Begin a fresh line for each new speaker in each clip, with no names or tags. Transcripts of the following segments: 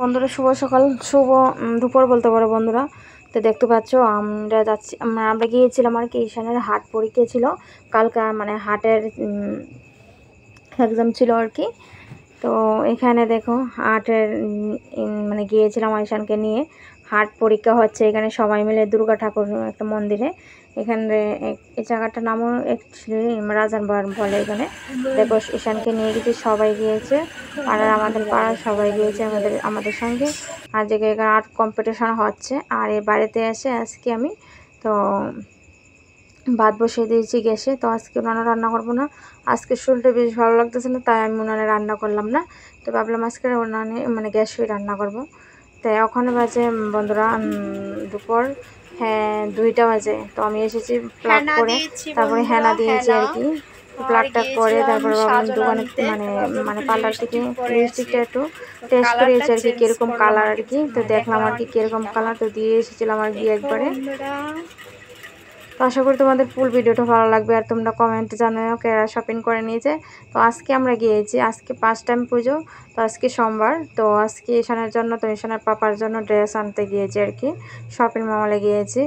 বন্ধুরা শুভ সকাল, শুভ দুপুর বলতে পারো বন্ধুরা। তো দেখতে পাচ্ছ আমরা গিয়েছিলাম আর কি, ঈশানের হাট পরীক্ষা ছিল কালকে, মানে হাটের এক্সাম ছিল আর কি। তো এখানে দেখো হাটের মানে গিয়েছিলাম ঈশানকে নিয়ে, হাট পরীক্ষা হচ্ছে এখানে সবাই মিলে দুর্গা ঠাকুর একটা মন্দিরে। এখানে এই জায়গাটার নামও অ্যাকচুয়ালি রাজারবাগ বলে। এখানে দেখো ঈশানকে নিয়ে গেছি, সবাই গিয়েছে, আর আমাদের পাড়ার সবাই গিয়েছে আমাদের সঙ্গে। আর এখানে আর্ট কম্পিটিশন হচ্ছে। আর এই বাড়িতে এসে আজকে আমি তো ভাত বসিয়ে দিয়েছি গ্যাসে। তো আজকে উনানে রান্না করবো না, আজকে শরীরটা বেশ ভালো লাগতেছে না, তাই আমি উনানে রান্না করলাম না। তো ভাবলাম আজকে উনানে মানে গ্যাসে রান্না করব। তো ওখানে বাজে বন্ধুরা দুপুর 2টা বাজে। তো আমি এসেছি প্লাগ করে, তারপরে হেনা দিয়েছি আর কি। প্লাগটা করে তারপরে ভাবলাম দোকানে মানে পার্লার থেকে লিপস্টিকটা একটু টেস্ট করিয়েছি আর কি, কীরকম কালার আর কি। তো দেখলাম আর কি কীরকম কালার, তো দিয়ে এসেছিলাম আর কি একবারে। তো আশা করি তোমাদের ফুল ভিডিওটা ভালো লাগবে, আর তোমরা কমেন্টে জানাও কেরা শপিং করে নিয়েছে। তো আজকে আমরা গিয়েছি, আজকে 5 টাইম পুজো। তো আজকে সোমবার, তো আজকে ঈশানের জন্য, তো ঈশানের পাপার জন্য ড্রেস আনতে গিয়েছি আর কি, শপিং মলে গিয়েছি।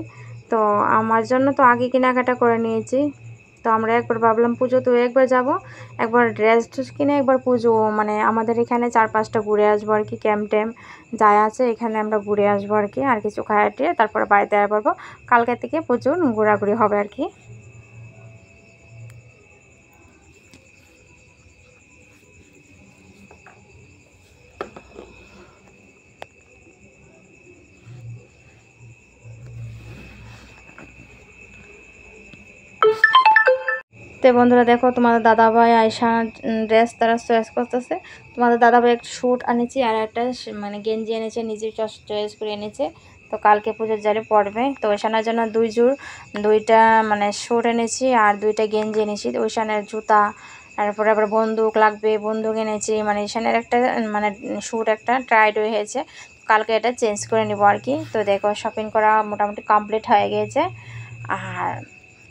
তো আমার জন্য তো আগে কেনাকাটা করে নিয়েছি। তো আমরা একবার ভাবলাম পুজো তো একবার যাব, একবার ড্রেস কিনে একবার পুজো মানে আমাদের এখানে 4-5টা ঘুরে আসবো আর কি, ক্যাম্প ট্যাম্প যাই আছে এখানে আমরা ঘুরে আসবো আর কি। আর কিছু খাইয়ে তারপরে বাড়িতে পারবো, কালকে থেকে প্রচুর ঘোরাঘুরি হবে আর কি। তো বন্ধুরা দেখো তোমাদের দাদাভাই আয়সা ড্রেস তারা চয়েস করতেছে। তোমাদের দাদাভাই একটা স্যুট আনেছি আর একটা মানে গেঞ্জি এনেছে, নিজে চয়েস করে এনেছে। তো কালকে পুজোর জারে পড়বে। তো ওইশানের জন্য দুইটা মানে স্যুট এনেছি আর 2টা গেঞ্জি এনেছি। ওইশানের জুতা, তারপরে আবার বন্দুক লাগবে, বন্দুক এনেছি। মানে ঈশানের একটা মানে স্যুট একটা ট্রাইড হয়েছে, কালকে এটা চেঞ্জ করে নিব আর কি। তো দেখো শপিং করা মোটামুটি কমপ্লিট হয়ে গিয়েছে। আর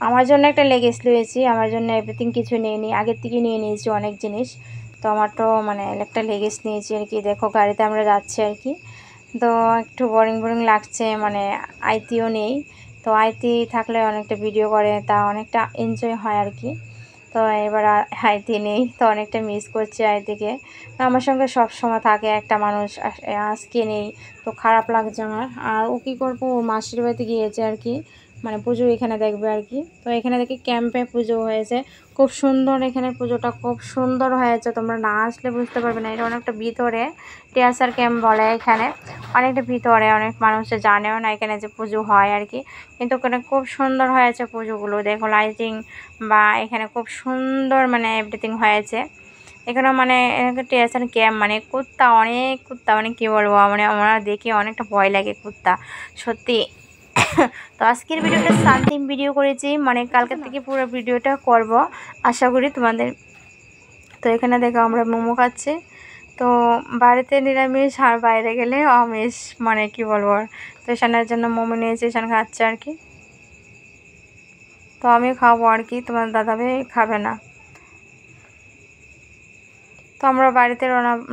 আমার জন্য একটা লেগিংস নিয়েছি, আমার জন্য এভরিথিং কিছু নিয়ে আগের থেকে নিয়ে নিয়েছি অনেক জিনিস। তো আমার তো মানে একটা লেগিংস নিয়েছি আর কি। দেখো গাড়িতে আমরা যাচ্ছি আর কি। তো একটু বোরিং লাগছে, মানে আইতিও নেই। তো আইতি থাকলে অনেকটা ভিডিও করে, তা অনেকটা এনজয় হয় আর কি। তো এবার আইতি নেই, তো অনেকটা মিস করছি আইতিকে। আমার সঙ্গে সব সময় থাকে একটা মানুষ, আজকে নেই, তো খারাপ লাগছে আমার। আর ও কী করবো, ও মাসির বাড়িতে গিয়েছে আর কি, মানে পুজো এখানে দেখবে আর কি। তো এখানে দেখি ক্যাম্পে পুজো হয়েছে, খুব সুন্দর। এখানে পুজোটা খুব সুন্দর হয়েছে, তোমরা না আসলে বুঝতে পারবে না। এটা অনেকটা ভিতরে, টিয়াসার ক্যাম্প বলে এখানে, অনেকটা ভিতরে, অনেক মানুষ জানেও না এখানে যে পুজো হয় আর কি। কিন্তু ওখানে খুব সুন্দর হয়েছে পুজোগুলো, দেখো লাইটিং বা এখানে খুব সুন্দর মানে এভরিথিং হয়েছে। এখানে মানে টিয়াসার ক্যাম্প মানে কুত্তা, অনেক কুত্তা, মানে কী বলবো, মানে আমরা দেখে অনেকটা ভয় লাগে কুত্তা সত্যি। তো আজকের ভিডিওটা শান্তিম ভিডিও করেছি, মানে কালকে থেকে পুরো ভিডিওটা করব আশা করি তোমাদের। তো এখানে দেখো আমরা মোমো খাচ্ছি। তো বাড়িতে নিরামিষ আর বাইরে গেলে আমিষ, মানে কি বলবো। তো ঈশানের জন্য মোমো নিয়েছি, ঈশান খাচ্ছে আর কি। তো আমি খাবো আর কি, তোমার দাদাভাই খাবে না। তো আমরা বাড়িতে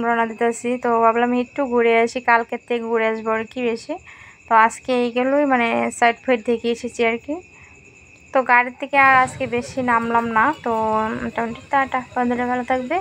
রওনা দিতেছি। তো ভাবলাম একটু ঘুরে আসি, কালকের থেকে ঘুরে আসবো আর কি বেশি। তো আজকে এইগুলোই মানে সাইড ফাইড দেখে এসেছি আর কি। তো গাড়ির থেকে আর আজকে বেশি নামলাম না। তো মোটামুটি টাটা, বন্ধুরা ভালো থাকবে।